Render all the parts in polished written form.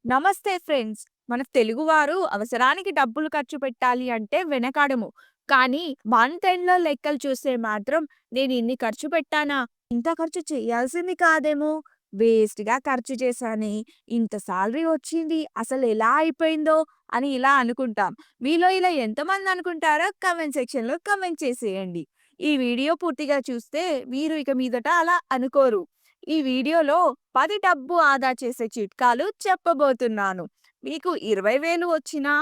నమస్తే ఫ్రెండ్స్. మన తెలుగువారు అవసరానికి డబ్బులు ఖర్చు పెట్టాలి అంటే వెనకాడము. కానీ మంత్ ఎండ్‌లో లెక్కలు చూస్తే మాత్రం నేను ఇన్ని ఖర్చు పెట్టానా? ఇంత ఖర్చు చేయాల్సింది కాదేమో! వేస్ట్‌గా ఖర్చు చేశానే! ఇంత సాలరీ వచ్చింది. అసలు ఎలా అయిపోయిందో అని ఇలా అనుకుంటాం. మీలో ఇలా ఎంతమంది అనుకుంటారో కామెంట్ సెక్షన్‌లో కామెంట్ చేసేయండి. ఈ వీడియో పూర్తిగా చూస్తే మీరు ఇక మీదట అలా అనుకోరు. ఈ వీడియోలో 10 డబ్బు ఆదా చేసే చిట్కాలు చెప్పబోతున్నాను. మీకు 20,000 వచ్చినా,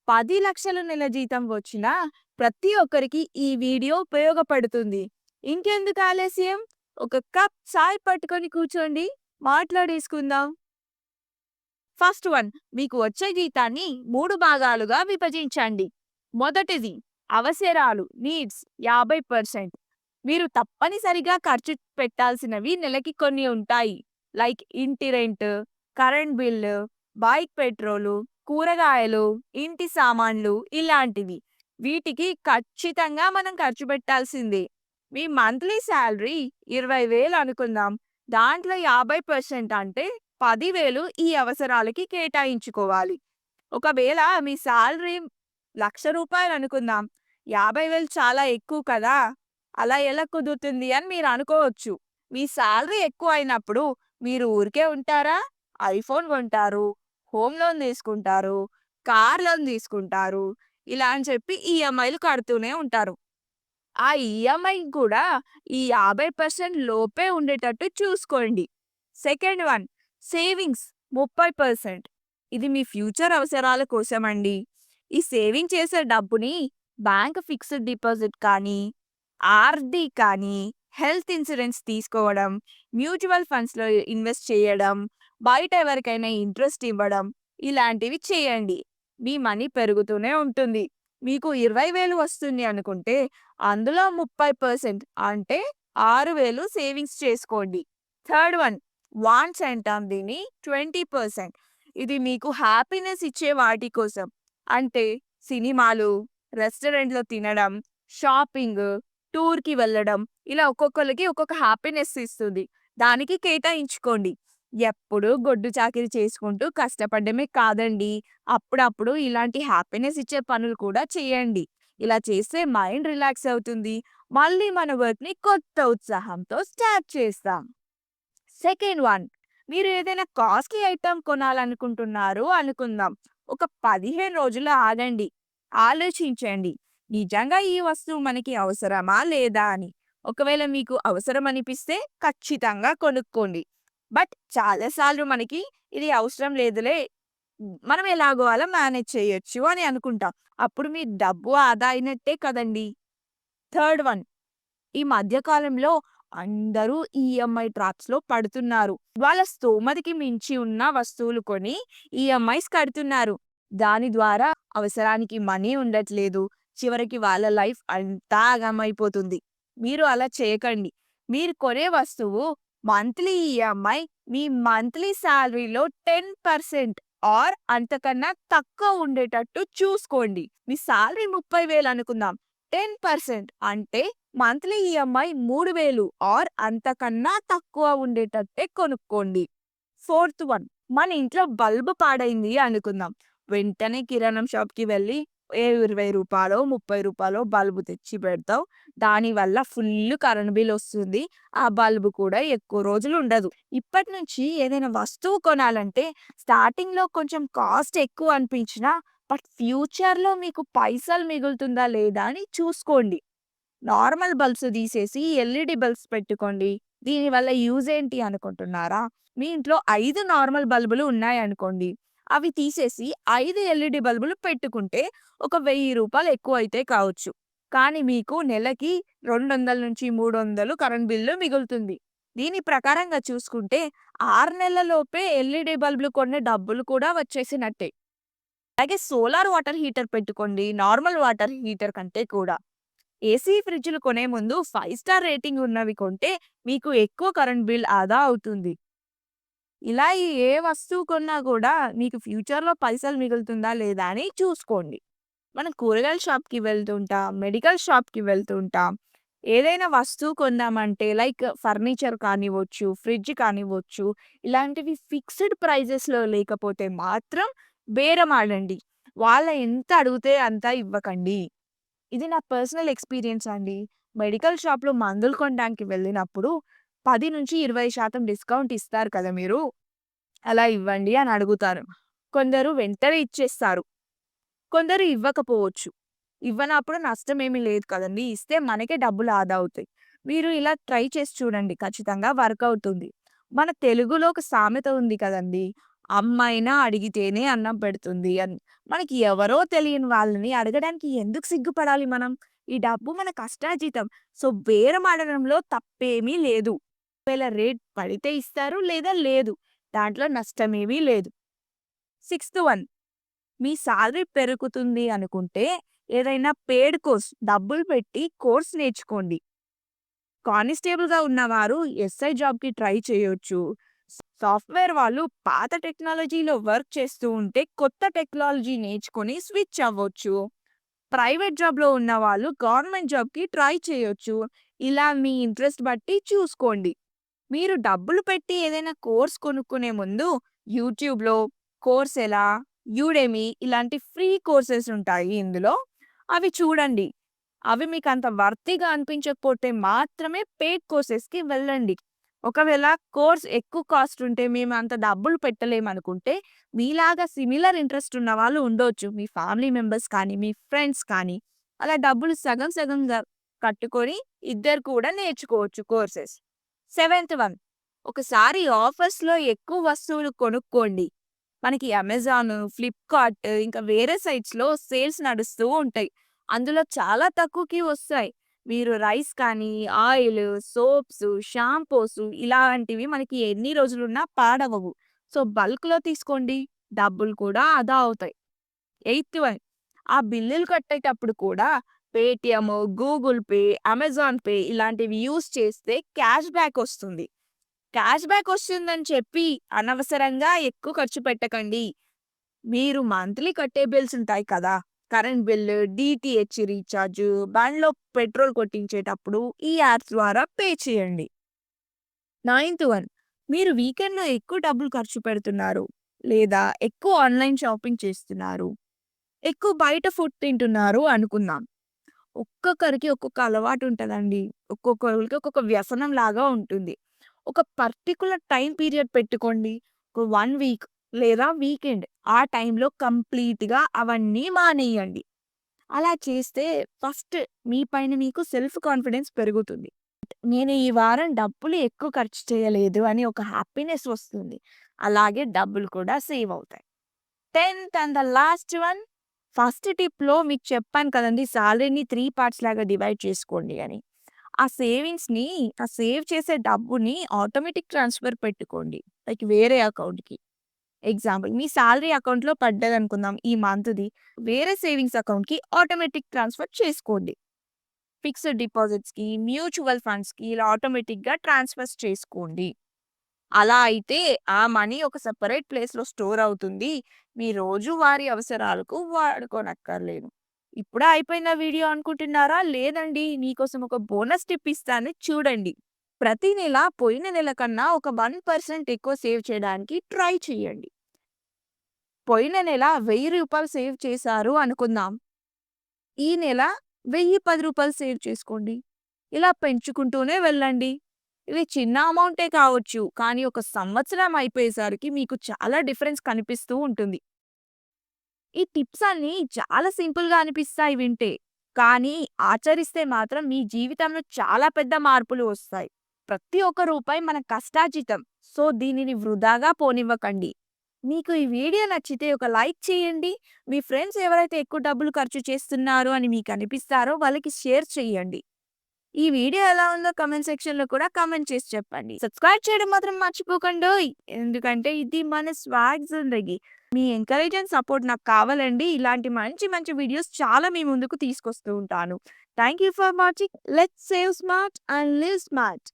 10,00,000 నెల జీతం వచ్చినా ప్రతి ఒక్కరికి ఈ వీడియో ఉపయోగపడుతుంది. ఇంకెందుకు ఆలస్యం? ఒక కప్ చాయ్ పట్టుకొని కూర్చోండి. మాట్లాడేసుకుందాం. ఫస్ట్ వన్, మీకు వచ్చే జీతాన్ని 3 భాగాలుగా విభజించండి. మొదటిది అవసరాలు నీడ్స్ 50%. మీరు తప్పనిసరిగా ఖర్చు పెట్టాల్సినవి నెలకి కొన్ని ఉంటాయి. లైక్ ఇంటి rent, current bill, bike petrol, కూరగాయలు, ఇంటి సామాన్లు ఇలాంటివి. వీటికి ఖచ్చితంగా మనం ఖర్చు పెట్టాల్సిందే. మీ మంత్లీ శాలరీ 20,000 అనుకుందాం. దాంట్లో 50% అంటే 10,000 ఈ అవసరాలకి కేటాయించుకోవాలి. ఒకవేళ మీ సాలరీ రూ. 1,00,000 అనుకుందాం. 50,000 చాలా ఎక్కువ కదా! అలా ఎలా కుదురుతుంది అని మీరు అనుకోవచ్చు. మీ సాలరీ ఎక్కువైనప్పుడు మీరు ఊరికే ఉంటారా? ఐఫోన్ కొంటారు, హోమ్ లోన్ తీసుకుంటారు, కార్ లోన్ తీసుకుంటారు. ఇలా అని చెప్పి ఈఎంఐలు కడుతూనే ఉంటారు. ఆ ఈఎంఐ కూడా ఈ 50% లోపే ఉండేటట్టు చూసుకోండి. Second one, savings 30%. ఇది మీ ఫ్యూచర్ అవసరాల కోసమండి. ఈ సేవింగ్ చేసే డబ్బుని బ్యాంక్ ఫిక్స్డ్ డిపాజిట్ కానీ, ఆర్‌డి కానీ, హెల్త్ ఇన్సూరెన్స్ తీసుకోవడం, మ్యూచువల్ ఫండ్స్‌లో ఇన్వెస్ట్ చేయడం, బయట ఎవరికైనా ఇంట్రెస్ట్ ఇవ్వడం ఇలాంటివి చేయండి. మీ మనీ పెరుగుతూనే ఉంటుంది. మీకు 20,000 వస్తుంది అనుకుంటే అందులో 30% అంటే 6,000 సేవింగ్స్ చేసుకోండి. థర్డ్ వన్, వాంట్స్ అంటాం దీన్ని 20%. ఇది మీకు హ్యాపీనెస్ ఇచ్చే వాటి కోసం. అంటే సినిమాలు, రెస్టారెంట్‌లో తినడం, షాపింగ్, టూర్‌కి వెళ్ళడం ఇలా ఒక్కొక్కళ్ళకి ఒక్కొక్క హ్యాపీనెస్ ఇస్తుంది. దానికి కేటాయించుకోండి. ఎప్పుడూ గొడ్డు చాకిరీ చేసుకుంటూ కష్టపడడమే కాదండి. అప్పుడప్పుడు ఇలాంటి హ్యాపీనెస్ ఇచ్చే పనులు కూడా చేయండి. ఇలా చేస్తే మైండ్ రిలాక్స్ అవుతుంది. మళ్ళీ మన వర్క్‌ని కొత్త ఉత్సాహంతో స్టార్ట్ చేస్తాం. సెకండ్ వన్, మీరు ఏదైనా కాస్ట్‌లీ ఐటెమ్ కొనాలనుకుంటున్నారు అనుకుందాం. ఒక 15 రోజులు ఆగండి. ఆలోచించండి. నిజంగా ఈ వస్తువు మనకి అవసరమా లేదా అని. ఒకవేళ మీకు అవసరం అనిపిస్తే ఖచ్చితంగా కొనుక్కోండి. బట్ చాలా సార్లు మనకి ఇది అవసరం లేదులే, మనం ఎలాగో అలా మేనేజ్ చేయొచ్చు అని అనుకుంటాం. అప్పుడు మీ డబ్బు ఆదా అయినట్టే కదండీ! థర్డ్ వన్, ఈ మధ్య కాలంలో అందరూ ఈఎంఐ ట్రాప్స్‌లో పడుతున్నారు. వాళ్ళ స్తోమతకి మించి ఉన్న వస్తువులు కొని ఈఎంఐస్ కడుతున్నారు. దాని ద్వారా అవసరానికి మనీ ఉండట్లేదు. చివరికి వాళ్ళ లైఫ్ అంతా ఆగమైపోతుంది. మీరు అలా చేయకండి. మీరు కొనే వస్తువు మంత్లీ ఈఎంఐ మీ మంత్లీ సాలరీలో 10% ఆర్ అంతకన్నా తక్కువ ఉండేటట్టు చూసుకోండి. మీ సాలరీ 30,000 అనుకుందాం. 10% అంటే మంత్లీ ఈఎంఐ 3,000 ఆర్ అంతకన్నా తక్కువ ఉండేటట్టే కొనుక్కోండి. ఫోర్త్ వన్, మన ఇంట్లో బల్బ్ పాడైంది అనుకుందాం. వెంటనే కిరాణం షాప్‌కి వెళ్ళి ఏ రూ. 20, రూ. 30 బల్బు తెచ్చి పెడతాం. దానివల్ల ఫుల్లు కరెంట్ బిల్ వస్తుంది. ఆ బల్బు కూడా ఎక్కువ రోజులు ఉండదు. ఇప్పటి నుంచి ఏదైనా వస్తువు కొనాలంటే స్టార్టింగ్‌లో కొంచెం కాస్ట్ ఎక్కువ అనిపించినా బట్ ఫ్యూచర్‌లో మీకు పైసలు మిగులుతుందా లేదా అని చూసుకోండి. నార్మల్ బల్బ్స్ తీసేసి ఎల్ఈడీ బల్బ్స్ పెట్టుకోండి. దీనివల్ల యూజ్ ఏంటి అనుకుంటున్నారా? మీ ఇంట్లో 5 నార్మల్ బల్బులు ఉన్నాయనుకోండి. అవి తీసేసి 5 ఎల్ఈడీ బల్బులు పెట్టుకుంటే ఒక రూ. 1000 ఎక్కువైతే కావచ్చు. కానీ మీకు నెలకి 200-300 కరెంట్ బిల్లు మిగులుతుంది. దీని ప్రకారంగా చూసుకుంటే 6 నెలల లోపే ఎల్ఈడీ బల్బులు కొనే డబ్బులు కూడా వచ్చేసినట్టే. అలాగే సోలార్ వాటర్ హీటర్ పెట్టుకోండి. నార్మల్ వాటర్ హీటర్ కంటే కూడా. ఏసీ, ఫ్రిడ్జ్‌లు కొనే ముందు 5 స్టార్ రేటింగ్ ఉన్నవి కొంటే మీకు ఎక్కువ కరెంట్ బిల్ ఆదా అవుతుంది. ఇలా ఏ వస్తువు కొన్నా కూడా మీకు ఫ్యూచర్‌లో పైసలు మిగులుతుందా లేదా అని చూసుకోండి. మనం కూరగాయల షాప్‌కి వెళ్తుంటాం, మెడికల్ షాప్‌కి వెళ్తుంటాం. ఏదైనా వస్తువు కొన్నామంటే లైక్ ఫర్నిచర్ కానివ్వచ్చు, ఫ్రిడ్జ్ కానివ్వచ్చు, ఇలాంటివి ఫిక్స్డ్ ప్రైజెస్‌లో లేకపోతే మాత్రం బేరమాడండి. ఎంత అడిగితే అంత ఇవ్వకండి. ఇది నా పర్సనల్ ఎక్స్‌పీరియన్స్ అండి. మెడికల్ షాప్‌లో మందులు కొనడానికి వెళ్ళినప్పుడు 10-20% డిస్కౌంట్ ఇస్తారు కదా మీరు. అలా ఇవ్వండి అని అడుగుతారు. కొందరు వెంటనే ఇచ్చేస్తారు. కొందరు ఇవ్వకపోవచ్చు. ఇవ్వనప్పుడు నష్టమేమి లేదు కదండీ! ఇస్తే మనకే డబ్బులు ఆదా అవుతాయి. మీరు ఇలా ట్రై చేసి చూడండి. ఖచ్చితంగా వర్క్ అవుతుంది. మన తెలుగులో ఒక సామెత ఉంది కదండీ! అమ్మైనా అడిగితేనే అన్నం పెడుతుంది అని. మనకి ఎవరో తెలియని వాళ్ళని అడగడానికి ఎందుకు సిగ్గుపడాలి మనం? ఈ డబ్బు మన కష్టార్జితం. సో, బేరమాడడంలో తప్పేమీ లేదు. ఒకవేళ రేట్ పడితే ఇస్తారు లేదా లేదు. దాంట్లో నష్టమేమీ లేదు. సిక్స్త్ వన్, మీ సాలరీ పెరుగుతుంది అనుకుంటే ఏదైనా పెయిడ్ కోర్స్ డబ్బులు పెట్టి కోర్స్ నేర్చుకోండి. కానిస్టేబుల్‌గా ఉన్నవారు ఎస్ఐ జాబ్‌కి ట్రై చేయొచ్చు. సాఫ్ట్‌వేర్ వాళ్ళు పాత టెక్నాలజీలో వర్క్ చేస్తూ ఉంటే కొత్త టెక్నాలజీ నేర్చుకొని స్విచ్ అవ్వచ్చు. ప్రైవేట్ జాబ్‌లో ఉన్నవాళ్ళు గవర్నమెంట్ జాబ్‌కి ట్రై చేయొచ్చు. ఇలా మీ ఇంట్రెస్ట్ బట్టి చూసుకోండి. మీరు డబ్బులు పెట్టి ఏదైనా కోర్స్ కొనుక్కునే ముందు యూట్యూబ్‌లో కోర్సెలా, యుడెమీ ఇలాంటి ఫ్రీ కోర్సెస్ ఉంటాయి ఇందులో. అవి చూడండి. అవి మీకంత వర్తీగా అనిపించకపోతే మాత్రమే పెయిడ్ కోర్సెస్‌కి వెళ్ళండి. ఒకవేళ కోర్స్ ఎక్కువ కాస్ట్ ఉంటే మేము అంత డబ్బులు పెట్టలేమనుకుంటే, మీలాగా సిమిలర్ ఇంట్రెస్ట్ ఉన్న వాళ్ళు ఉండొచ్చు. మీ ఫ్యామిలీ మెంబర్స్ కానీ, మీ ఫ్రెండ్స్ కానీ, అలా డబ్బులు సగం సగంగా కట్టుకొని ఇద్దరు కూడా నేర్చుకోవచ్చు కోర్సెస్. సెవెంత్ వన్, ఒకసారి ఆఫర్స్‌లో ఎక్కువ వస్తువులు కొనుక్కోండి. మనకి అమెజాన్, ఫ్లిప్‌కార్ట్ ఇంకా వేరే సైట్స్‌లో సేల్స్ నడుస్తూ ఉంటాయి. అందులో చాలా తక్కువకి వస్తాయి. మీరు రైస్ కానీ, ఆయిల్, సోప్స్, షాంపూస్ ఇలాంటివి మనకి ఎన్ని రోజులున్నా పాడవవు. సో, బల్క్‌లో తీసుకోండి. డబ్బులు కూడా ఆదా అవుతాయి. ఎయిత్ వన్, ఆ బిల్లులు కట్టేటప్పుడు కూడా Paytm, Google pay, Amazon pay ఇలాంటివి యూజ్ చేస్తే క్యాష్ బ్యాక్ వస్తుంది. క్యాష్ బ్యాక్ వస్తుందని చెప్పి అనవసరంగా ఎక్కువ ఖర్చు పెట్టకండి. మీరు మంత్లీ కట్టే బిల్స్ ఉంటాయి కదా! కరెంట్ బిల్లు, డీటీహెచ్ రీచార్జు, బండ్లో పెట్రోల్ కొట్టించేటప్పుడు ఈ యాప్స్ ద్వారా పే చేయండి. నైన్త్ వన్, మీరు వీకెండ్‌లో ఎక్కువ డబ్బులు ఖర్చు పెడుతున్నారు. లేదా ఎక్కువ ఆన్‌లైన్ షాపింగ్ చేస్తున్నారు. ఎక్కువ బయట ఫుడ్ తింటున్నారు అనుకుందాం. ఒక్కొక్కరికి ఒక్కొక్క అలవాటు ఉంటదండి. ఒక్కొక్కళ్ళకి ఒక్కొక్క వ్యసనం లాగా ఉంటుంది. ఒక పర్టిక్యులర్ టైమ్ పీరియడ్ పెట్టుకోండి. ఒక 1 వీక్ లేదా వీకెండ్. ఆ టైంలో కంప్లీట్‌గా అవన్నీ మానేయండి. అలా చేస్తే ఫస్ట్ మీ పైన మీకు సెల్ఫ్ కాన్ఫిడెన్స్ పెరుగుతుంది. నేను ఈ వారం డబ్బులు ఎక్కువ ఖర్చు చేయలేదు అని ఒక హ్యాపీనెస్ వస్తుంది. అలాగే డబ్బులు కూడా సేవ్ అవుతాయి. 10థ్ and the last one, first టిప్‌లో మీకు చెప్పాను కదండీ! సాలరీని 3 పార్ట్స్ లాగా డివైడ్ చేసుకోండి అని. ఆ సేవింగ్స్‌ని ఆ సేవ్ చేసే డబ్బుని ఆటోమేటిక్ ట్రాన్స్‌ఫర్ పెట్టుకోండి. లైక్ వేరే అకౌంట్‌కి. ఎగ్జాంపుల్ మీ సాలరీ అకౌంట్‌లో పడ్డదనుకుందాం ఈ మంత్‌ది. వేరే సేవింగ్స్ అకౌంట్‌కి ఆటోమేటిక్ ట్రాన్స్‌ఫర్ చేసుకోండి. ఫిక్స్డ్ డిపాజిట్స్‌కి, మ్యూచువల్ ఫండ్స్‌కి ఇలా ఆటోమేటిక్‌గా ట్రాన్స్‌ఫర్స్ చేసుకోండి. అలా అయితే ఆ మనీ ఒక సెపరేట్ ప్లేస్‌లో స్టోర్ అవుతుంది. మీ రోజువారీ అవసరాలకు వాడుకోనక్కర్లేదు. ఇప్పుడే అయిపోయిందా వీడియో అనుకుంటున్నారా? లేదండి. మీకోసం ఒక బోనస్ టిప్ ఇస్తాను చూడండి. ప్రతి నెల పోయిన నెల కన్నా ఒక 1% ఎక్కువ సేవ్ చేయడానికి ట్రై చేయండి. పోయిన నెల రూ. 1000 సేవ్ చేశారు అనుకుందాం. ఈ నెల రూ. 1010 సేవ్ చేసుకోండి. ఇలా పెంచుకుంటూనే వెళ్ళండి. ఇది చిన్న అమౌంటే కావచ్చు. కానీ ఒక సంవత్సరం అయిపోయేసరికి మీకు చాలా డిఫరెన్స్ కనిపిస్తూ ఉంటుంది. ఈ టిప్స్ అన్నీ చాలా సింపుల్‌గా అనిపిస్తాయి వింటే. కానీ ఆచరిస్తే మాత్రం మీ జీవితంలో చాలా పెద్ద మార్పులు వస్తాయి. ప్రతి ఒక్క రూపాయి మన కష్టార్జితం. సో, దీనిని వృధాగా పోనివ్వకండి. మీకు ఈ వీడియో నచ్చితే ఒక లైక్ చేయండి. మీ ఫ్రెండ్స్ ఎవరైతే ఎక్కువ డబ్బులు ఖర్చు చేస్తున్నారు అని మీకు అనిపిస్తారో వాళ్ళకి షేర్ చేయండి. ఈ వీడియో ఎలా ఉందో కామెంట్ సెక్షన్‌లో కూడా కామెంట్ చేసి చెప్పండి. సబ్స్క్రైబ్ చేయడం మాత్రం మర్చిపోకండోయ్! ఎందుకంటే ఇది మన swag Zindagi. Me encourage and support నాకు కావాలండి. ఇలాంటి మంచి మంచి వీడియోస్ చాలా మీ ముందుకు తీసుకొస్తూ ఉంటాను. Thank you for watching. Let's save smart and live smart.